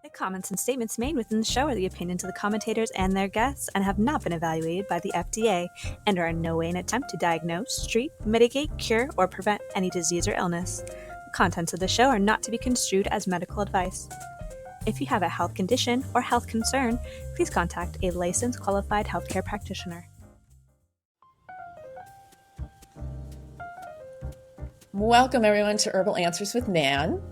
The comments and statements made within the show are the opinions of the commentators and their guests and have not been evaluated by the FDA and are in no way an attempt to diagnose, treat, mitigate, cure, or prevent any disease or illness. The contents of the show are not to be construed as medical advice. If you have a health condition or health concern, please contact a licensed qualified healthcare practitioner. Welcome everyone to Herbal Answers with Nan,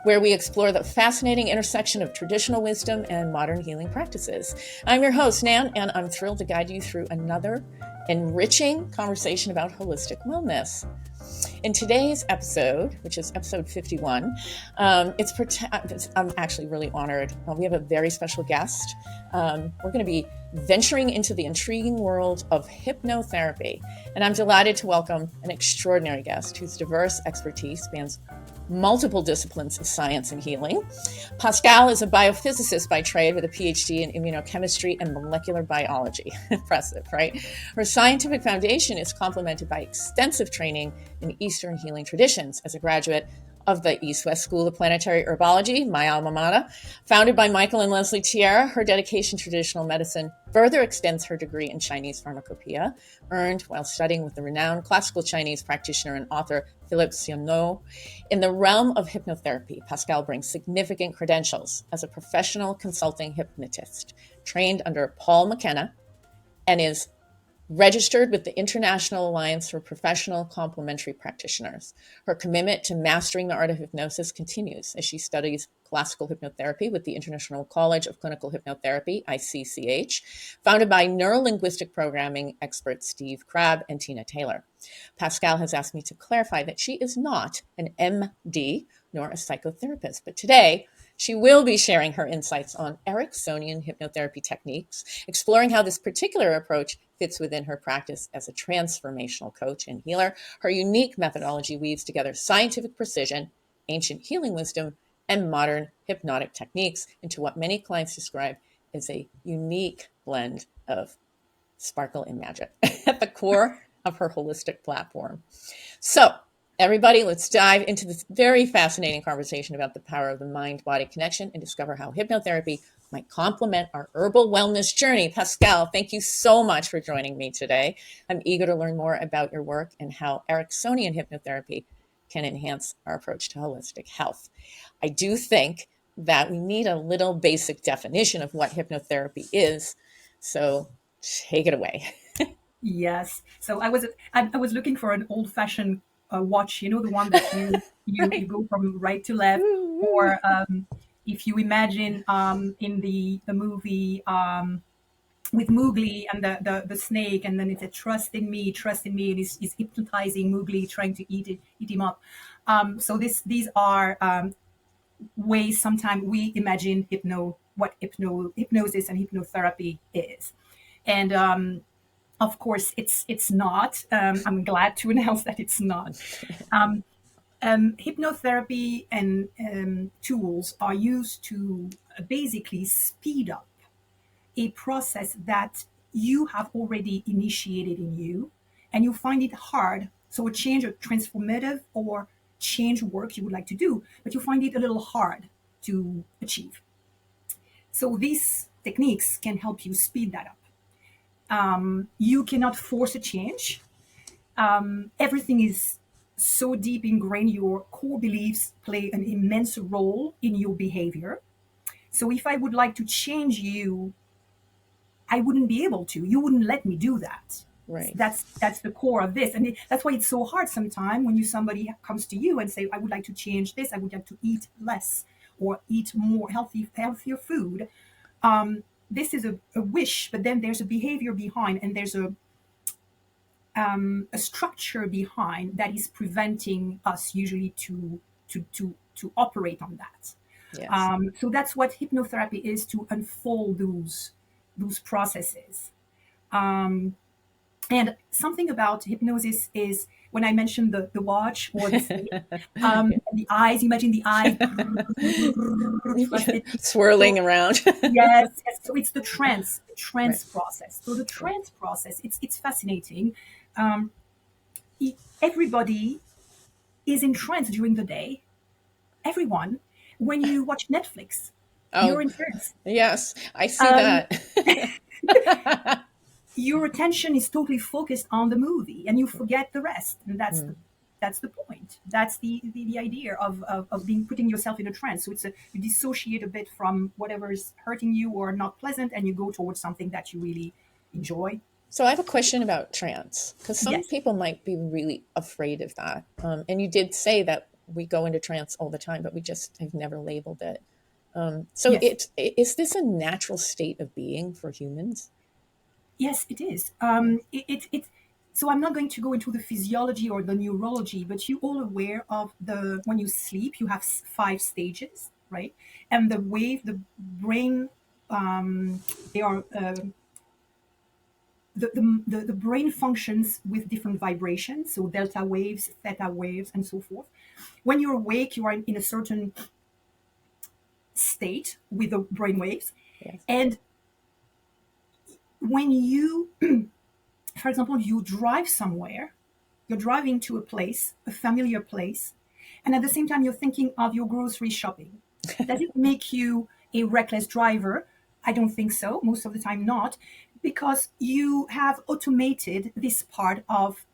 where we explore the fascinating intersection of traditional wisdom and modern healing practices. I'm your host, Nan, and I'm thrilled to guide you through another enriching conversation about holistic wellness. In today's episode, which is episode 51, I'm actually really honored. We have a very special guest. We're going to be venturing into the intriguing world of hypnotherapy. And I'm delighted to welcome an extraordinary guest whose diverse expertise spans multiple disciplines of science and healing. Pascale is a biophysicist by trade with a PhD in immunochemistry and molecular biology. Impressive, right? Her scientific foundation is complemented by extensive training in Eastern healing traditions. As a graduate of the East-West School of Planetary Herbology, my alma mater, founded by Michael and Leslie Tierra, her dedication to traditional medicine further extends her degree in Chinese pharmacopoeia, earned while studying with the renowned classical Chinese practitioner and author Philip Sionneau. In the realm of hypnotherapy, Pascale brings significant credentials as a professional consulting hypnotist, trained under Paul McKenna, and is registered with the International Alliance for Professional Complementary Practitioners. Her commitment to mastering the art of hypnosis continues as she studies classical hypnotherapy with the International College of Clinical Hypnotherapy, ICCH, founded by neurolinguistic programming experts Steve Crabb and Tina Taylor. Pascale has asked me to clarify that she is not an MD nor a psychotherapist, but today she will be sharing her insights on Ericksonian hypnotherapy techniques, exploring how this particular approach fits within her practice as a transformational coach and healer. Her unique methodology weaves together scientific precision, ancient healing wisdom, and modern hypnotic techniques into what many clients describe as a unique blend of sparkle and magic at the core of her holistic platform. So, everybody, let's dive into this very fascinating conversation about the power of the mind-body connection and discover how hypnotherapy might complement our herbal wellness journey. Pascale, thank you so much for joining me today. I'm eager to learn more about your work and how Ericksonian hypnotherapy can enhance our approach to holistic health. I do think that we need a little basic definition of what hypnotherapy is. So take it away. Yes. So I was looking for an old-fashioned watch, the one that you go from right to left, or if you imagine in the movie with Mowgli and the snake, and then it's a trust in me, and he's hypnotizing Mowgli, trying to eat him up. So these are ways sometimes we imagine what hypnosis and hypnotherapy is, and of course, it's not. I'm glad to announce that it's not. Hypnotherapy and tools are used to basically speed up a process that you have already initiated in you, and you find it hard. So a change, a transformative or change work you would like to do, but you find it a little hard to achieve. So these techniques can help you speed that up. You cannot force a change. Everything is so deep ingrained. Your core beliefs play an immense role in your behavior. So if I would like to change you, I wouldn't be able to. You wouldn't let me do that. Right. That's the core of this. And that's why it's so hard sometimes when somebody comes to you and say, I would like to change this. I would like to eat less or eat more healthier food. This is a wish, but then there's a behavior behind, and there's a structure behind that is preventing us usually to operate on that. Yes. So that's what hypnotherapy is, to unfold those processes. And something about hypnosis is, when I mentioned the watch or the eyes, imagine the eyes swirling around. Yes. So it's the trance Right. process. So the trance process, it's fascinating. Everybody is in trance during the day. Everyone. When you watch Netflix, Oh, You're in trance. yes, I see Um, that. your attention is totally focused on the movie, and you forget the rest. And that's the point. That's the idea of being putting yourself in a trance. So you dissociate a bit from whatever is hurting you or not pleasant, and you go towards something that you really enjoy. So I have a question about trance, because some Yes, people might be really afraid of that. And you did say that we go into trance all the time, but we just have never labeled it. So yes. is this a natural state of being for humans? Yes, it is. Yeah. So I'm not going to go into the physiology or the neurology, but you all aware of the when you sleep, you have five stages, right? And the brain, they are the brain functions with different vibrations, so delta waves, theta waves, and so forth. When you're awake, you are in a certain state with the brain waves, Yes. and when you, for example, you drive somewhere. You're driving to a place, a familiar place, and at the same time, you're thinking of your grocery shopping. Does it make you a reckless driver? I don't think so. Most of the time, not, because you have automated this part of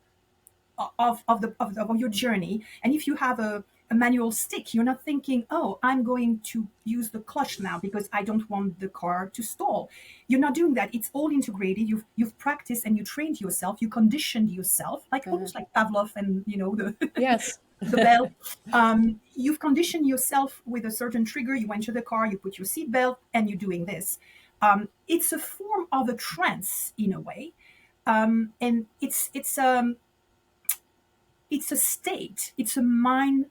your journey. And if you have a manual stick, you're not thinking, oh, I'm going to use the clutch now because I don't want the car to stall. You're not doing that. It's all integrated. You've practiced and you trained yourself. You conditioned yourself, like Uh, almost like Pavlov and the yes. the bell. You've conditioned yourself with a certain trigger. You enter the car, you put your seatbelt, and you're doing this. It's a form of a trance in a way, and it's a state. It's a mind.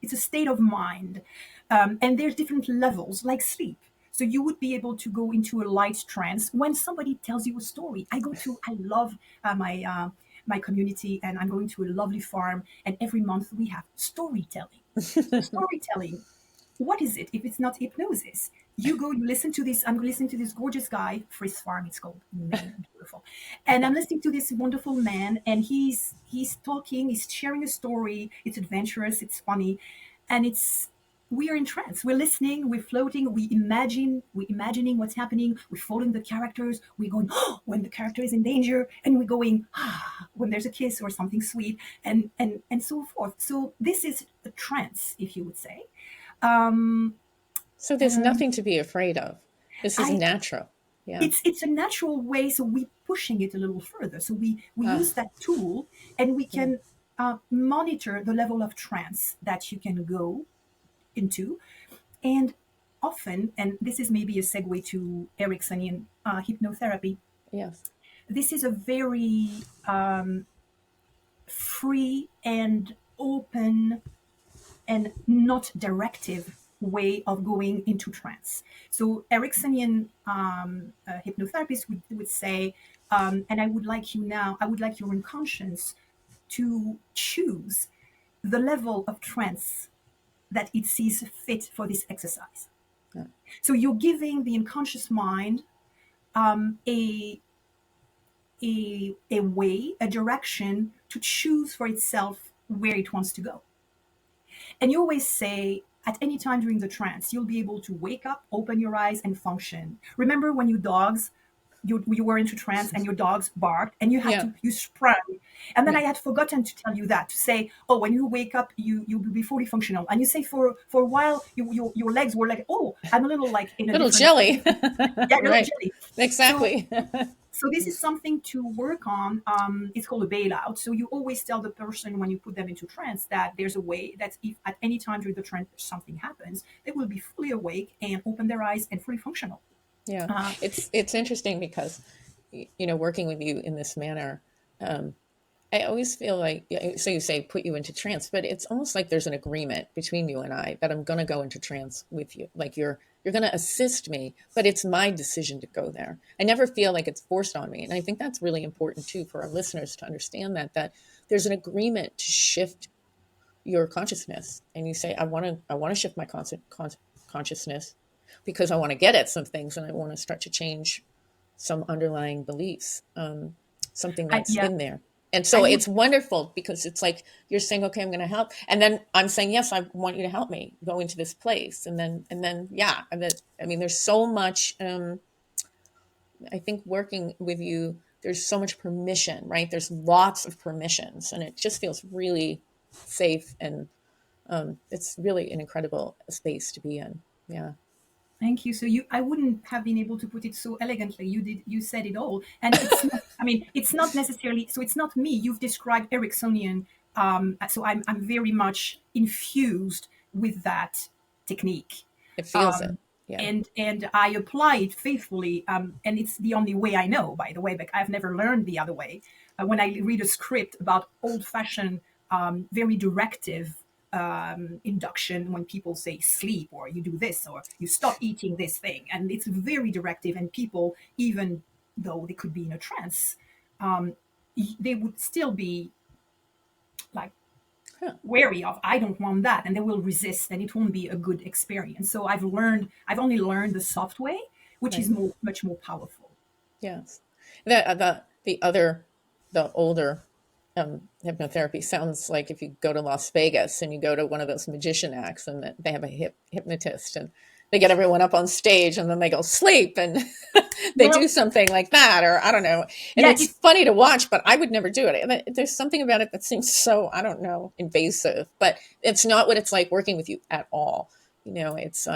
It's a state of mind, and there's different levels, like sleep. So you would be able to go into a light trance when somebody tells you a story. I love my community, and I'm going to a lovely farm, and every month we have storytelling. Storytelling, what is it if it's not hypnosis? You go, you listen to this. I'm listening to this gorgeous guy, Frizz Farm, it's called, Maine, beautiful. And I'm listening to this wonderful man, and he's talking, he's sharing a story. It's adventurous, it's funny, and it's we are in trance. We're listening, we're floating, we're imagining what's happening, we're following the characters, we're going, oh, when the character is in danger, and we're going, ah, when there's a kiss or something sweet, and so forth. So this is a trance, if you would say. Um, So there's um, nothing to be afraid of. This is I natural. Yeah. it's a natural way, so we pushing it a little further. So we Ah, use that tool, and we yeah. can monitor the level of trance that you can go into, and often, and this is maybe a segue to Ericksonian hypnotherapy. Yes. This is a very free and open and not directive way of going into trance. So Ericksonian hypnotherapists would say, and I would like your unconscious to choose the level of trance that it sees fit for this exercise. Yeah. So you're giving the unconscious mind um, a, a way, a direction to choose for itself where it wants to go. And you always say, at any time during the trance, you'll be able to wake up, open your eyes, and function. Remember when you were into trance and your dogs barked and Yeah. you sprang. And then Yeah. I had forgotten to tell you that, to say, oh, when you wake up, you'll be fully functional. And you say for a while, your legs were like, oh, I'm a little like in a Little different jelly. place. Yeah, a little Right. jelly. So Exactly. so this is something to work on. It's called a bailout. So you always tell the person when you put them into trance that there's a way that if at any time during the trance something happens, they will be fully awake and open their eyes and fully functional. Yeah. Uh, It's interesting because, working with you in this manner, um, I always feel like, yeah, so you say put you into trance, but it's almost like there's an agreement between you and I that I'm going to go into trance with you. Like you're going to assist me, but it's my decision to go there. I never feel like it's forced on me. And I think that's really important too for our listeners to understand that there's an agreement to shift your consciousness. And you say, I want to shift my consciousness because I want to get at some things and I want to start to change some underlying beliefs, something that's yeah, in there. And so it's wonderful because it's like you're saying, okay, I'm going to help. And then I'm saying, yes, I want you to help me go into this place. And then, yeah. I mean, there's so much, I think working with you, there's so much permission, right? There's lots of permissions, and it just feels really safe. And it's really an incredible space to be in. Yeah. Thank you. So I wouldn't have been able to put it so elegantly. You said it all. And it's not, I mean, it's not necessarily, so it's not me. You've described Ericksonian. So I'm very much infused with that technique. It feels it. Um, Yeah. and I apply it faithfully. And it's the only way I know, by the way, but I've never learned the other way. When I read a script about old fashioned, very directive induction, when people say sleep or you do this or you stop eating this thing, and it's very directive, and people, even though they could be in a trance, um, they would still be like wary of, I don't want that, and they will resist, and it won't be a good experience. So I've only learned the soft way, which is much more powerful. Yes. The older hypnotherapy sounds like if you go to Las Vegas and you go to one of those magician acts and they have a hypnotist and they get everyone up on stage and then they go sleep and they do something like that, or I don't know. And it's funny to watch, but I would never do it. And there's something about it that seems so, I don't know, invasive, but it's not what it's like working with you at all. It's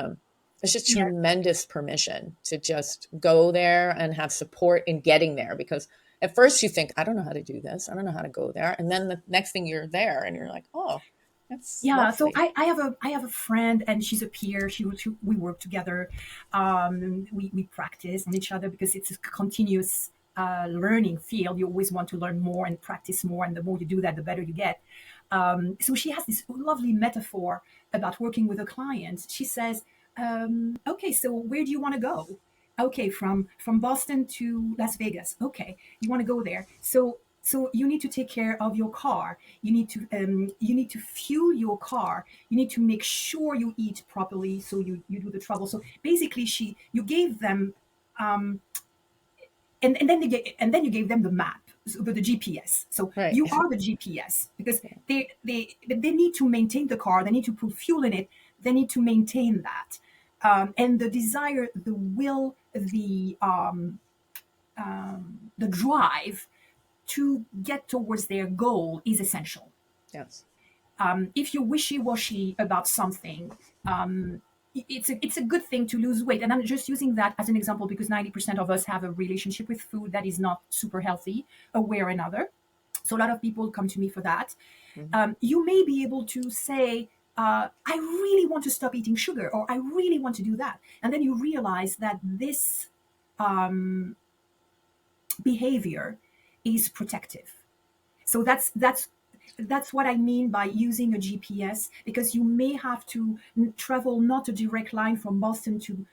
just tremendous permission to just go there and have support in getting there, because at first you think, I don't know how to do this. I don't know how to go there. And then the next thing you're there and you're like, oh, that's lovely. So I have a friend, and she's a peer. We work together. We practice on each other because it's a continuous learning field. You always want to learn more and practice more. And the more you do that, the better you get. So she has this lovely metaphor about working with a client. She says, okay, so where do you want to go? Okay, from Boston to Las Vegas. Okay, you want to go there. So you need to take care of your car. You need to fuel your car. You need to make sure you eat properly. So you do the travel. So basically, you gave them, and then you gave them the map, so the GPS. So you are the GPS, because they need to maintain the car. They need to put fuel in it. They need to maintain that. And the desire, the will, the drive to get towards their goal is essential. Yes. If you're wishy-washy about something, it's a good thing to lose weight. And I'm just using that as an example because 90% of us have a relationship with food that is not super healthy, one way or another. So a lot of people come to me for that. Mm-hmm. You may be able to say, I really want to stop eating sugar, or I really want to do that. And then you realize that this behavior is protective. So that's what I mean by using a GPS, because you may have to travel not a direct line from Boston to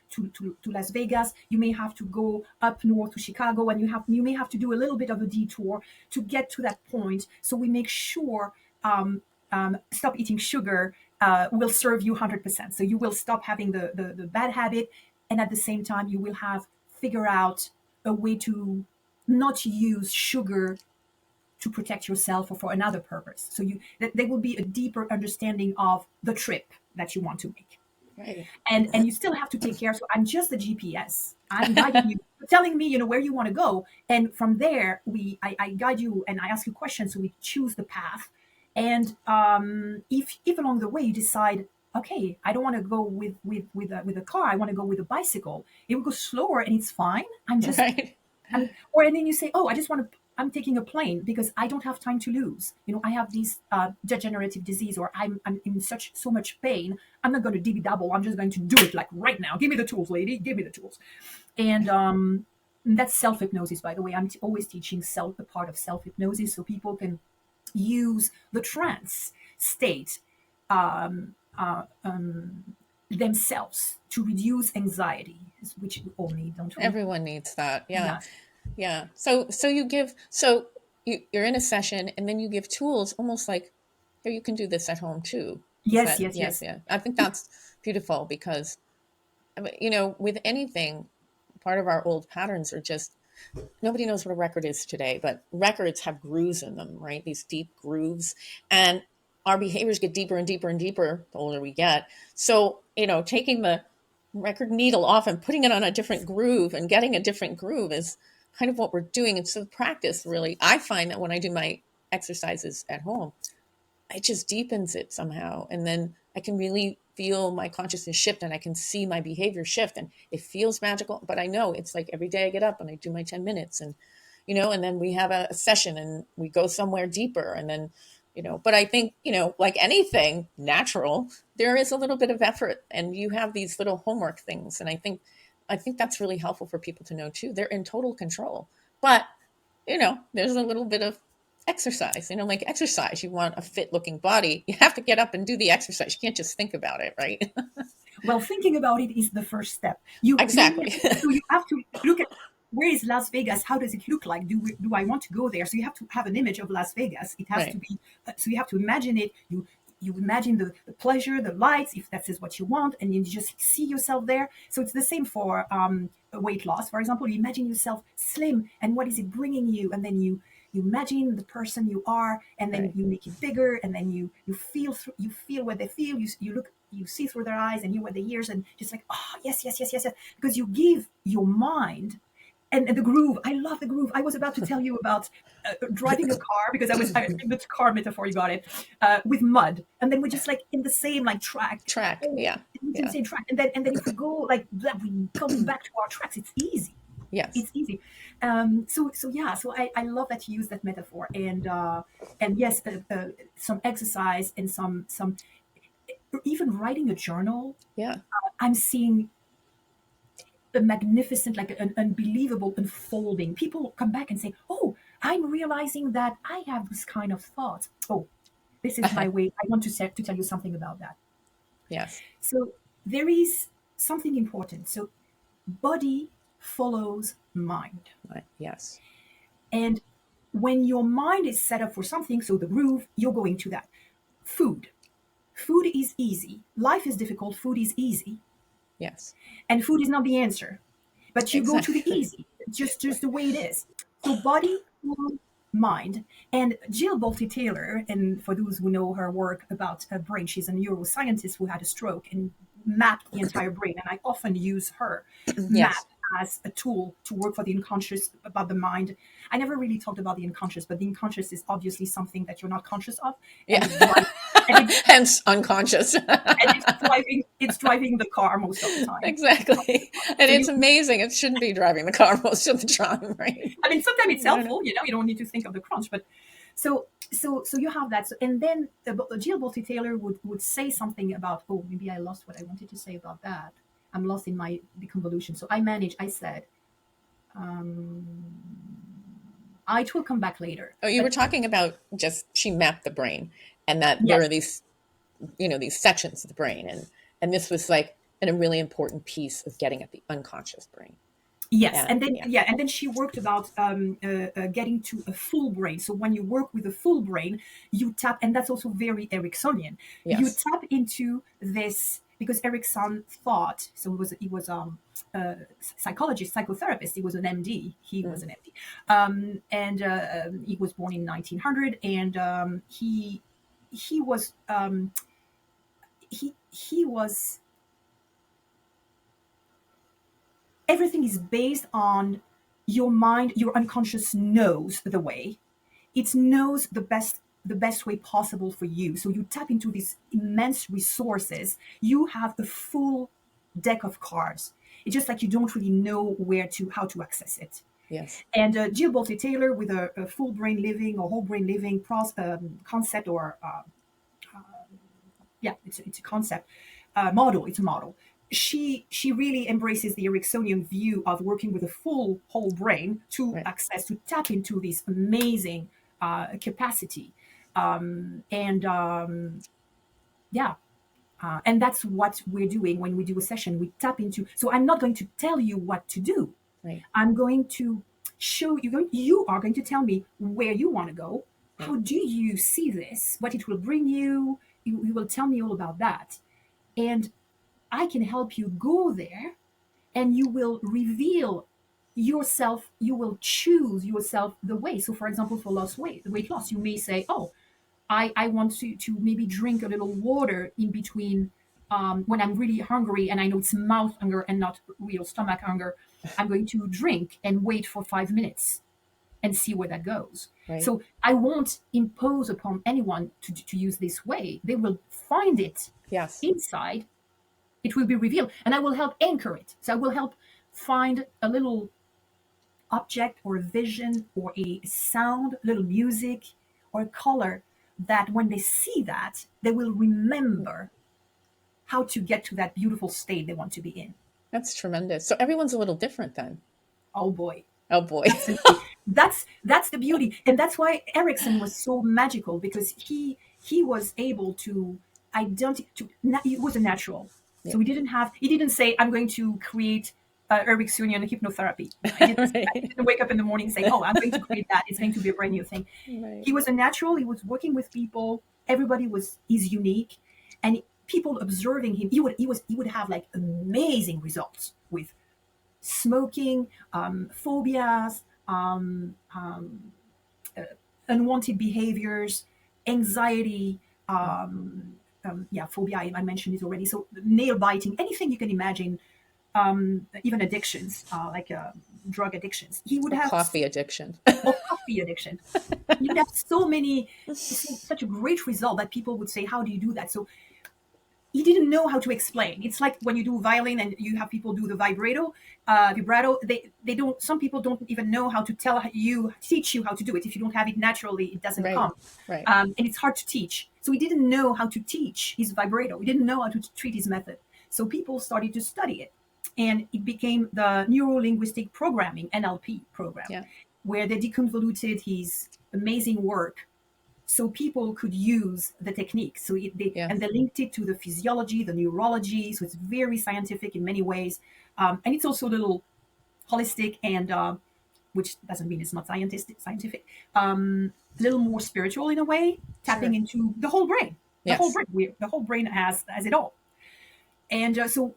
Las Vegas. You may have to go up north to Chicago, and you may have to do a little bit of a detour to get to that point. So we make sure stop eating sugar will serve you 100%. So you will stop having the bad habit, and at the same time you will have figure out a way to not use sugar to protect yourself or for another purpose. So there will be a deeper understanding of the trip that you want to make. Right. And you still have to take care. So I'm just the GPS. I'm guiding you, telling me, where you want to go. And from there, I guide you and I ask you questions. So we choose the path. And if along the way you decide, okay, I don't want to go with a car, I want to go with a bicycle, it will go slower and it's fine. I'm just, right. And then you say, oh, I'm taking a plane because I don't have time to lose. I have this degenerative disease, or I'm in so much pain. I'm not going to dibby dabble. I'm just going to do it like right now. Give me the tools, lady. Give me the tools. And that's self-hypnosis, by the way. I'm always teaching a part of self-hypnosis so people can use the trance state themselves to reduce anxiety, which we all need, don't we? Everyone needs that. Yeah. So you're in a session and then you give tools almost like, here, you can do this at home too. Yes. Yeah. I think that's beautiful because, with anything, part of our old patterns are just, nobody knows what a record is today, but records have grooves in them, right? These deep grooves. And our behaviors get deeper and deeper and deeper the older we get. So, taking the record needle off and putting it on a different groove and getting a different groove is kind of what we're doing. And so the practice really, I find that when I do my exercises at home, it just deepens it somehow. And then I can really feel my consciousness shift and I can see my behavior shift and it feels magical. But I know it's like every day I get up and I do my 10 minutes and, and then we have a session and we go somewhere deeper and then, but I think, like anything natural, there is a little bit of effort and you have these little homework things. And I think that's really helpful for people to know too. They're in total control, but there's a little bit of exercise, like exercise. You want a fit looking body, you have to get up and do the exercise. You can't just think about it, right? Well, thinking about it is the first step. Exactly. So you have to look at, where is Las Vegas? How does it look like? Do I want to go there? So you have to have an image of Las Vegas. It has Right. to be, so you have to imagine it. You imagine the pleasure, the lights, if that is what you want, and you just see yourself there. So it's the same for weight loss. For example, you imagine yourself slim, and what is it bringing you? And then you imagine the person you are, and then Right. you make it bigger, and then you feel what they feel. You see through their eyes and hear what they hear, and just like, oh yes, yes, yes, yes, yes, because you give your mind. And the groove, I love the groove. I was about to tell you about driving a car, because I think the car metaphor, you got it, with mud, and then we're just like in the same like track. Yeah. It's in the same track, and then if we go like that, we come back to our tracks. It's easy. Yes. It's easy. So I love that you use that metaphor, and yes, some exercise and some even writing a journal. Yeah. I'm seeing a magnificent, like an unbelievable unfolding. People come back and say, oh, I'm realizing that I have this kind of thought. Oh, this is my way. I want to tell you something about that. Yes. So there is something important. So body follows mind. Right. Yes. And when your mind is set up for something, so the groove, you're going to that. Food is easy. Life is difficult. Food is easy. Yes. And food is not the answer, but you go to the Exactly. easy, just the way it is. So body, soul, mind. And Jill Bolte Taylor, and for those who know her work about brain, she's a neuroscientist who had a stroke and mapped the entire brain. And I often use her map Yes. as a tool to work for the unconscious, about the mind. I never really talked about the unconscious, but the unconscious is obviously something that you're not conscious of. Yeah. And Hence unconscious. and it's driving the car most of the time. Exactly. And it's amazing. It shouldn't be driving the car most of the time, right? I mean, sometimes it's I don't helpful, you don't need to think of the crunch, but so you have that. So, and then Jill Bolte Taylor would say something about, oh, maybe I lost what I wanted to say about that. I'm lost in the convolution. So I said, it will come back later. Oh, you were talking about she mapped the brain and that there are these, these sections of the brain. And this was like a really important piece of getting at the unconscious brain. Yes, and then she worked about getting to a full brain. So when you work with a full brain, you tap, and that's also very Ericksonian. Yes. You tap into this, because Erickson thought, so he was a psychologist, psychotherapist. He was an MD. He was an MD, and he was born in 1900, and he was he was. Everything is based on your mind. Your unconscious knows the way. It knows the best way possible for you. So you tap into these immense resources. You have a full deck of cards. It's just like you don't really know how to access it. Yes. And Jill Bolte Taylor, with a full brain living or whole brain living concept, or it's a concept model. It's a model. She really embraces the Ericksonian view of working with a full whole brain to access, to tap into this amazing capacity, and that's what we're doing when we do a session. We tap into. So I'm not going to tell you what to do. Right. I'm going to show you. You are going to tell me where you want to go. Right. How do you see this? What it will bring you? You will tell me all about that, and I can help you go there, and you will reveal yourself, you will choose yourself the way. So for example, for weight loss, you may say, oh, I want to maybe drink a little water in between, when I'm really hungry and I know it's mouth hunger and not real stomach hunger. I'm going to drink and wait for 5 minutes and see where that goes. Right. So I won't impose upon anyone to use this way. They will find it Yes. inside. It will be revealed, and I will help anchor it. So I will help find a little object or a vision or a sound, a little music or a color that when they see that, they will remember how to get to that beautiful state they want to be in. That's tremendous. So everyone's a little different then. Oh boy. Oh boy. That's the beauty. And that's why Erickson was so magical, because he was able to he was a natural. Yeah. So he didn't say, I'm going to create Ericksonian hypnotherapy. I didn't wake up in the morning saying, oh, I'm going to create that. It's going to be a brand new thing. Right. He was a natural. He was working with people. Everybody is unique, and people observing him, he would have like amazing results with smoking, phobias, unwanted behaviors, anxiety, phobia. I mentioned it already. So nail biting, anything you can imagine. Even addictions, like drug addictions. He would have coffee addiction. Or coffee addiction. He would have such a great result that people would say, how do you do that? So he didn't know how to explain. It's like when you do violin and you have people do the vibrato. They don't. Some people don't even know how to teach you how to do it. If you don't have it naturally, it doesn't come. Right. And it's hard to teach. So he didn't know how to teach his vibrato. He didn't know how to treat his method. So people started to study it. And it became the neuro-linguistic programming, NLP program, where they deconvoluted his amazing work so people could use the technique. So and they linked it to the physiology, the neurology. So it's very scientific in many ways. And it's also a little holistic, and which doesn't mean it's not scientific, a little more spiritual in a way, tapping into the whole brain. The whole brain has it all. And so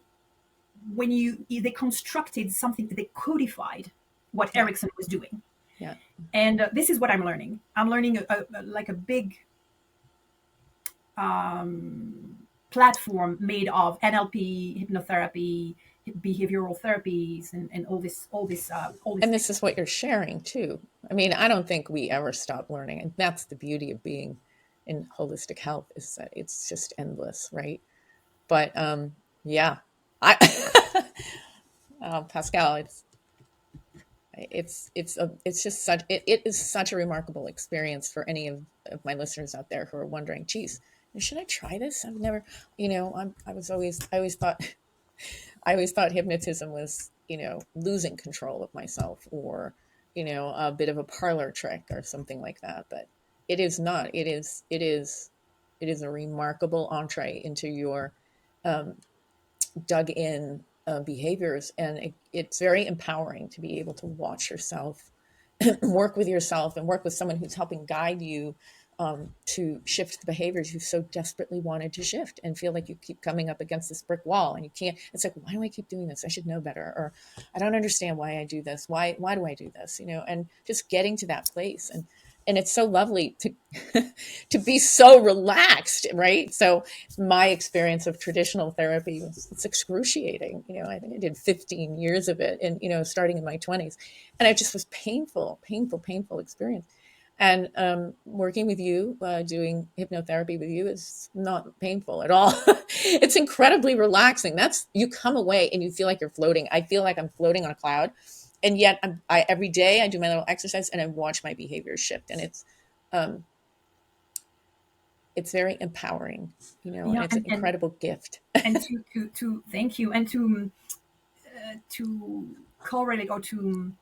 when they constructed something, they codified what Erickson was doing. Yeah. And this is what I'm learning. I'm learning like a big platform made of NLP, hypnotherapy, behavioral therapies, and all this. And this is what you're sharing too. I mean, I don't think we ever stop learning, and that's the beauty of being in holistic health, is that it's just endless, right? But Pascale, it's just such it is such a remarkable experience for any of my listeners out there who are wondering, geez, should I try this? I've never, I always thought hypnotism was, losing control of myself, or, a bit of a parlor trick or something like that. But it is not. It is a remarkable entree into your dug in behaviors, and it's very empowering to be able to watch yourself work with yourself and work with someone who's helping guide you to shift the behaviors you so desperately wanted to shift, and feel like you keep coming up against this brick wall and you can't. It's like, why do I keep doing this? I should know better, or I don't understand why I do this. Why do I do this? And just getting to that place. And it's so lovely to to be so relaxed, right? So my experience of traditional therapy it's excruciating. I think I did 15 years of it, and starting in my 20s, and it just was painful experience. And working with you, doing hypnotherapy with you is not painful at all. It's incredibly relaxing. You come away and you feel like you're floating. I feel like I'm floating on a cloud. And yet every day I do my little exercise and I watch my behaviors shift, and it's very empowering, and it's an incredible gift. And to thank you, and to correlate or to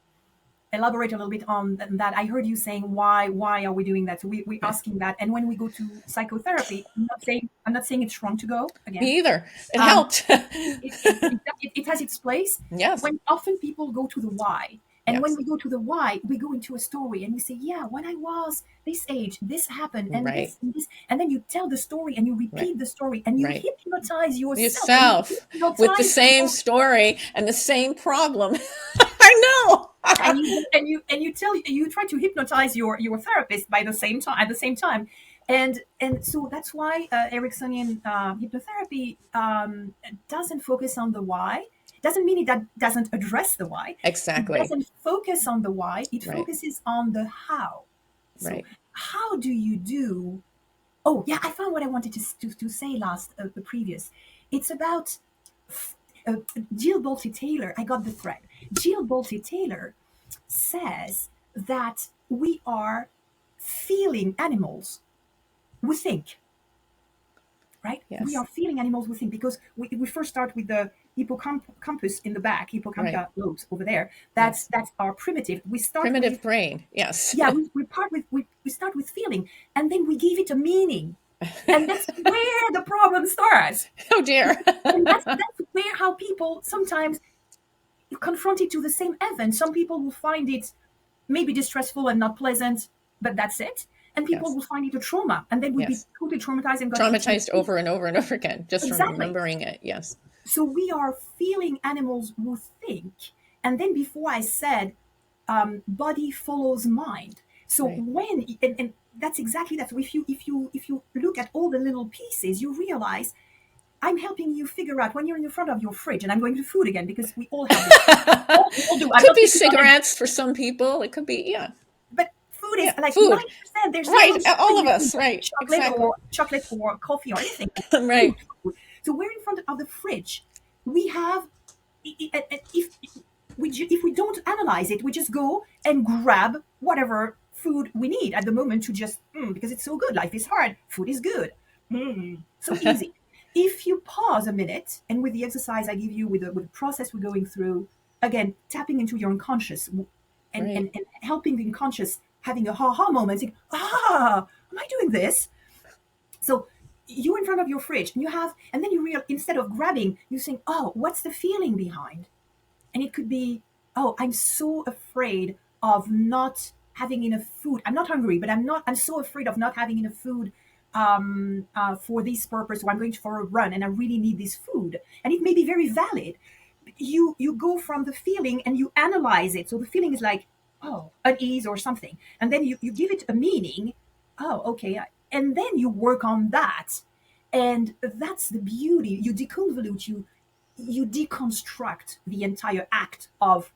elaborate a little bit on that. I heard you saying, why are we doing that? So we're asking that. And when we go to psychotherapy, I'm not saying it's wrong to go again. Me either. It helped. It has its place. Yes. When often people go to the why. And when we go to the why, we go into a story and we say, when I was this age, this happened, and this and this. And then you tell the story and you repeat the story and you hypnotize yourself with the same story and the same problem. I know. and you try to hypnotize your therapist by the same time at the same time. And so that's why Ericksonian hypnotherapy doesn't focus on the why. Doesn't mean it doesn't address the why. It Exactly. doesn't focus on the why. It Right. focuses on the how. So Right. how do you do? Oh yeah, I found what I wanted to say last, the previous. It's about uh, Jill Bolte Taylor. I got the thread. Jill Bolte Taylor says that we are feeling animals who think, right? We Yes. are feeling animals who think, because we first start with the hippocampus in the back, Right. hippocampus lobes over there. Yes. That's our primitive. We start Primitive with, brain. Yes. yeah, we start with feeling, and then we give it a meaning. And that's where the problem starts. Oh dear. And that's where how people sometimes confronted to the same event. Some people will find it maybe distressful and not pleasant, but that's it. And people Yes. will find it a trauma, and then we'd be Yes. totally traumatized and got Traumatized PTSD. over and over and over again, just from Exactly. remembering it. Yes. So we are feeling animals who think. And then before I said, body follows mind. So Right. when and that's exactly that. So if you look at all the little pieces, you realize I'm helping you figure out when you're in front of your fridge, and I'm going to food again because we all have this. We all do. I'm Could not be picking on it, cigarettes for some people. It could be, yeah. but food is Yeah. like Food. 90%. There's Right. little sugar All in of between us. Right. Exactly. chocolate or coffee or anything. Right. Food. So we're in front of the fridge. We have, if we don't analyze it, we just go and grab whatever food we need at the moment to just, because it's so good. Life is hard. Food is good. So easy. If you pause a minute, and with the exercise I give you, with the process we're going through, again, tapping into your unconscious, Right. and helping the unconscious having a ha-ha moment, saying, am I doing this? So you're in front of your fridge, and and then you real instead of grabbing, you think, oh, what's the feeling behind? And it could be, oh, I'm so afraid of not having enough food. I'm not hungry, but I'm so afraid of not having enough food for this purpose. So I'm going for a run and I really need this food. And it may be very valid. You go from the feeling and you analyze it. So the feeling is like, oh, unease or something. And then you give it a meaning. Oh, okay. And then you work on that. And that's the beauty. You deconvolute, you deconstruct the entire act of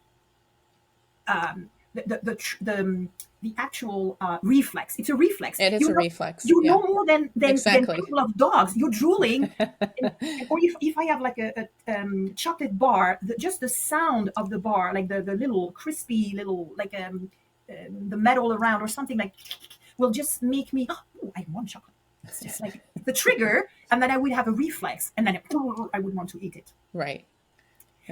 the actual reflex. It's a reflex. It is a reflex. You Yeah. know more than a Exactly. couple of dogs. You're drooling, or if I have like a chocolate bar, just the sound of the bar, like the little crispy little like the metal around or something like, will just make me. Oh, I want chocolate. It's just like the trigger, and then I would have a reflex, and then I would want to eat it. Right.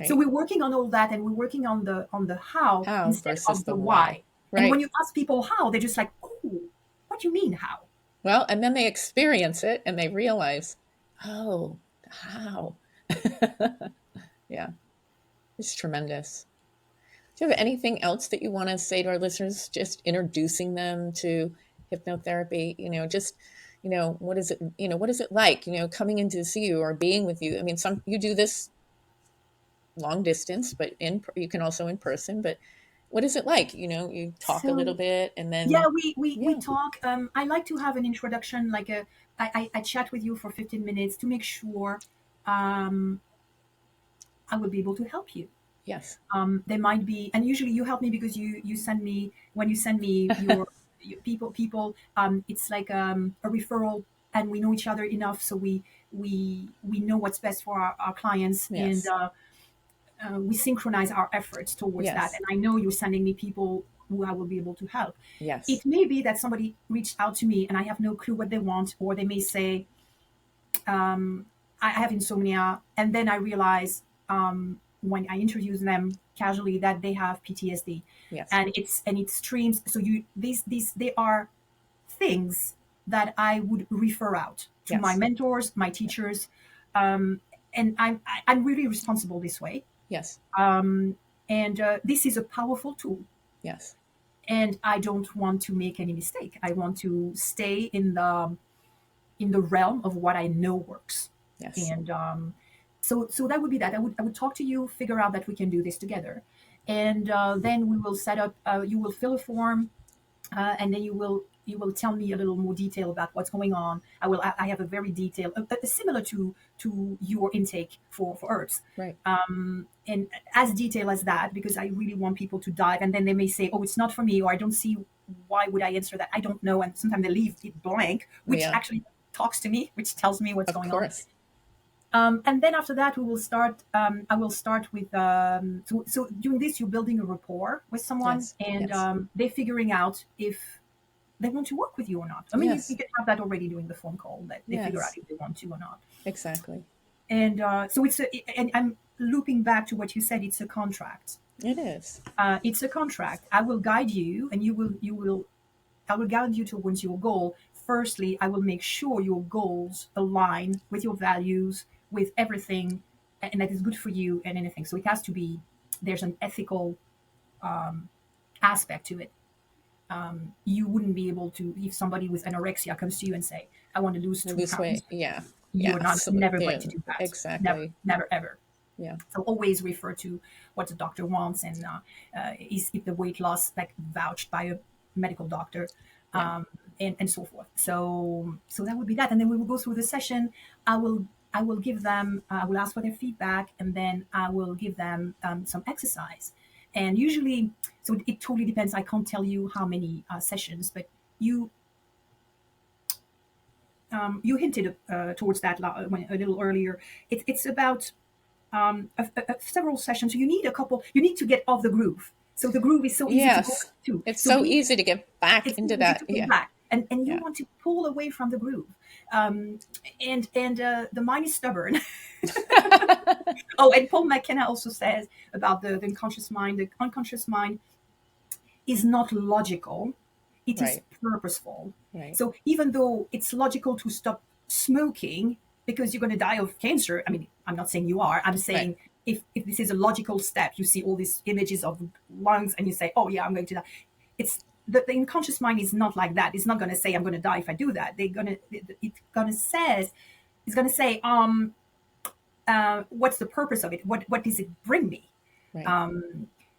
So Right. we're working on all that, and we're working on the how How instead versus of the the why. why. And when Right. you ask people how, they're just like, "Oh, what do you mean how?" Well, and then they experience it and they realize, oh, how? Yeah. It's tremendous. Do you have anything else that you want to say to our listeners? Just introducing them to hypnotherapy, just, what is it, what is it like, coming in to see you or being with you? I mean, you do this long distance, but you can also in person, but what is it like? You talk a little So bit and yeah, then, we yeah, talk. I like to have an introduction, like I chat with you for 15 minutes to make sure um, I will be able to help you. yes, There might be, and usually you help me because you send me, when you send me your people, it's like a referral, and we know each other enough, so we know what's best for our clients, and yes, we synchronize our efforts towards that. yes, And I know you're sending me people who I will be able to help. yes, It may be that somebody reached out to me and I have no clue what they want, or they may say, I have insomnia, and then I realize, when I introduce them casually, that they have PTSD, yes, and it streams. So these they are things that I would refer out to my yes, mentors, my teachers, um, and I'm really responsible this way. yes, And this is a powerful tool, yes, and I don't want to make any mistake. I want to stay in the realm of what I know works. yes, And so that would be that. I would talk to you, figure out that we can do this together, and then we will set up. You will fill a form, and then you will tell me a little more detail about what's going on. I have a very detailed, similar to your intake for herbs, Right. and as detailed as that, because I really want people to dive, and then they may say, oh, it's not for me, or I don't see why would I answer that, I don't know, and sometimes they leave it blank, which Yeah. actually talks to me, which tells me what's Of going course. on. And then after that, we will start. I will start with. So doing this, you're building a rapport with someone, Yes. and Yes. they're figuring out if they want to work with you or not. I mean, Yes. you can have that already during the phone call, that they figure out Yes. if they want to or not. Exactly. And so and I'm looping back to what you said. It's a contract. It is. It's a contract. I will guide you, and I will guide you towards your goal. Firstly, I will make sure your goals align with your values, with everything, and that is good for you and anything. So it has to be, there's an ethical aspect to it. You wouldn't be able to, if somebody with anorexia comes to you and say, I want to lose two This way. pounds, Yeah. you're not never Absolutely. going to do that. Never, Exactly. never, ever. Yeah. So always refer to what the doctor wants, and is if the weight loss like vouched by a medical doctor, Yeah. and so forth. So that would be that, and then we will go through the session. I will give them. I will ask for their feedback, and then I will give them some exercise. And usually, so it totally depends. I can't tell you how many sessions, but you you hinted towards that a little earlier. It's about several sessions. So you need a couple. You need to get off the groove. So the groove is so easy to go Yes. to. It's So so be, easy to get back it's into easy that. to go Yeah. back, and you Yeah. want to pull away from the groove. And the mind is stubborn. Oh, and Paul McKenna also says about the unconscious mind. The unconscious mind is not logical; it is Right. purposeful. Right. So even though it's logical to stop smoking because you're going to die of cancer, I mean, I'm not saying you are. I'm saying Right. if this is a logical step, you see all these images of lungs and you say, oh yeah, I'm going to die. It's the unconscious mind is not like that. It's not going to say I'm going to die if I do that. It's going to say what's the purpose of it? What does it bring me? Right.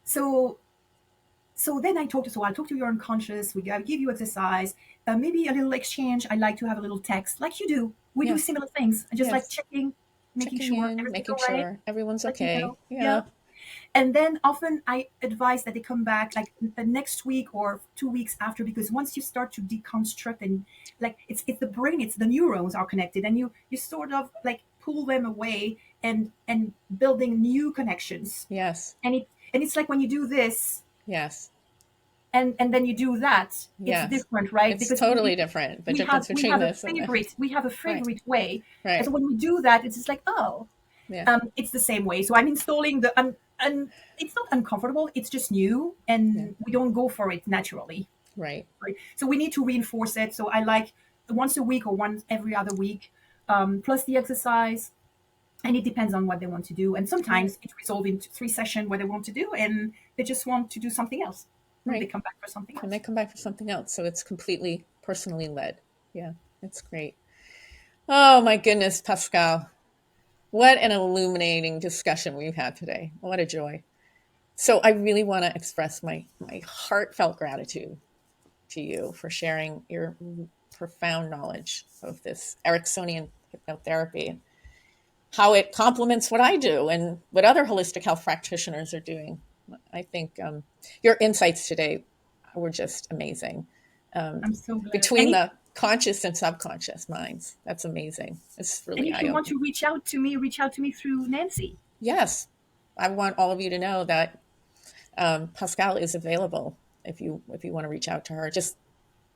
So then I'll talk to your unconscious. Give you exercise, maybe a little exchange. I like to have a little text, like you do. We do Yes. similar things, just like Yes. checking, making Checking sure in, everything's making all right, sure everyone's let you okay. know. Yeah. Yeah. And then often I advise that they come back like the next week or 2 weeks after, because once you start to deconstruct, and like it's the brain, it's the neurons are connected, and you sort of like pull them away and building new connections. Yes. And it's like when you do this Yes. and then you do that, it's Yes. different, right? It's Because totally different. The we have difference we between have a this and that. favorite we have a Right. favorite way, and Right. so when we do that, it's just like, oh, Yeah. it's the same way. So I'm installing the and it's not uncomfortable, it's just new, Yeah. and we don't go for it naturally, Right. right? So we need to reinforce it. So I like once a week or once every other week, plus the exercise. And it depends on what they want to do, and Right. sometimes it resolves into 3 sessions what they want to do, and they just want to do something else, or they Right. come back for something And else. they come back for something else. So it's completely personally led. Yeah. It's great. Oh my goodness, Pascale. What an illuminating discussion we've had today. What a joy. So I really want to express my heartfelt gratitude to you for sharing your profound knowledge of this Ericksonian hypnotherapy and how it complements what I do and what other holistic health practitioners are doing. I think your insights today were just amazing. I'm so glad. Between the conscious and subconscious minds, that's amazing. It's And really if you want eye-opening. to reach out to me through Nancy. Yes, I want all of you to know that Pascale is available if you want to reach out to her. Just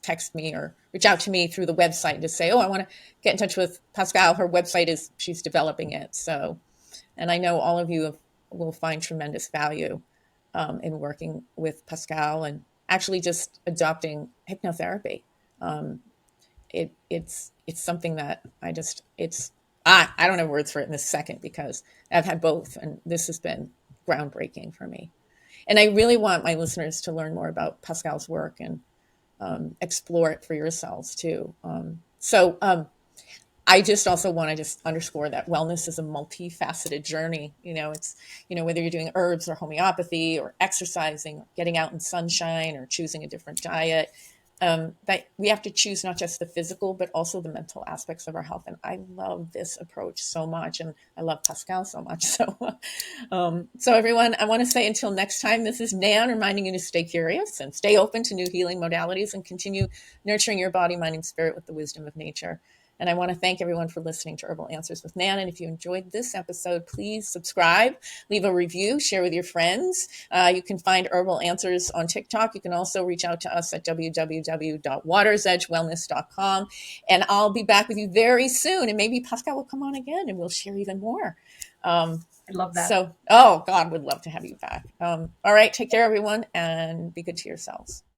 text me or reach out to me through the website and just say, oh, I want to get in touch with Pascale. Her website she's developing it. So, and I know all of you will find tremendous value in working with Pascale and actually just adopting hypnotherapy. It's something that I don't have words for it in this second because I've had both, and this has been groundbreaking for me. And I really want my listeners to learn more about Pascale's work and explore it for yourselves too. So I just also want to just underscore that wellness is a multifaceted journey. It's, whether you're doing herbs or homeopathy or exercising, or getting out in sunshine or choosing a different diet, that we have to choose not just the physical, but also the mental aspects of our health. And I love this approach so much. And I love Pascale so much. So everyone, I want to say until next time, this is Nan reminding you to stay curious and stay open to new healing modalities and continue nurturing your body, mind, and spirit with the wisdom of nature. And I want to thank everyone for listening to Herbal Answers with Nan. And if you enjoyed this episode, please subscribe, leave a review, share with your friends. You can find Herbal Answers on TikTok. You can also reach out to us at www.watersedgewellness.com. And I'll be back with you very soon. And maybe Pascale will come on again and we'll share even more. I love that. So, oh God, would love to have you back. All right. Take care, everyone, and be good to yourselves.